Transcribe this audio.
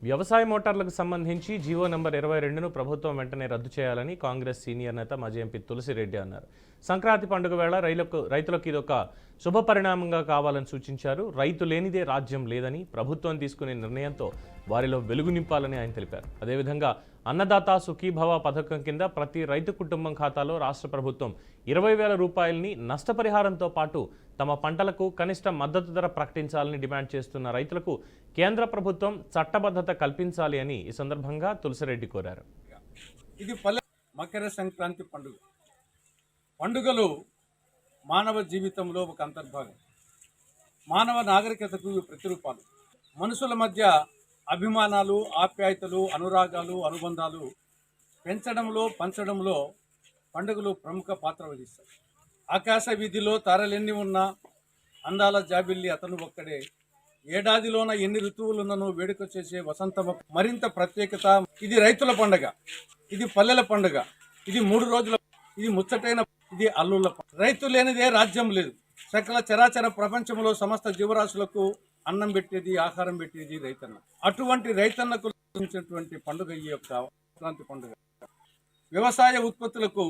వ్యవసాయ మోటార్లకు సంబంధించి GO number 22ను ప్రభుత్వం వెంటనే రద్దు చేయాలని కాంగ్రెస్ సీనియర్ నేత మాజీ ఎంపీ తులసిరెడ్డి అన్నారు. సంక్రాంతి పండుగ వేళ రైతులకు ఇదొక శుభ పరిణామంగా కావాలని సూచించారు. రైతు లేనిదే రాజ్యం లేదని, ప్రభుత్వం తీసుకునే నిర్ణయంతో వారిలో వెలుగు నింపాలని ఆయన తెలిపారు. అదేవిధంగా అన్నదాత సుఖీభవ పథకం కింద ప్రతి రైతు కుటుంబం ఖాతాలో రాష్ట్ర ప్రభుత్వం 20,000 రూపాయలని నష్టపరిహారంతో పాటు తమ పంటలకు కనిష్ట మద్దతు ధర ప్రకటించాలని డిమాండ్ చేస్తున్న రైతులకు కేంద్ర ప్రభుత్వం చట్టబద్ధత కల్పించాలి అని ఈ సందర్భంగా తులసిరెడ్డి కోరారు. ఇది మకర సంక్రాంతి పండుగలు మానవ జీవితంలో ఒక అంతర్భాగం. మానవ నాగరికతకు ప్రతిరూపాలు. మనుషుల మధ్య అభిమానాలు, ఆప్యాయతలు, అనురాగాలు, అనుబంధాలు పెంచడంలో, పంచడంలో పండుగలు ప్రముఖ పాత్ర వహిస్తాయి. ఆకాశ వీధిలో తారలెన్ని ఉన్నా అందాల జాబిల్లి అతను ఒక్కడే. ఏడాదిలోన ఎన్ని ఋతువులున్నను వేడుక చేసే వసంతమ మరింత ప్రత్యేకత. ఇది రైతుల పండుగ, ఇది పల్లెల పండుగ, ఇది 3 రోజుల, ఇది ముచ్చటైన, ఇది అల్లుళ్ళ. రైతు లేనిదే రాజ్యం లేదు. సకల చరాచర ప్రపంచంలో సమస్త జీవరాశులకు అన్నం పెట్టేది, ఆహారం పెట్టేది రైతన్న. అటువంటి రైతన్నకు పండుగ ఈ యొక్క సంక్రాంతి పండుగ. వ్యవసాయ ఉత్పత్తులకు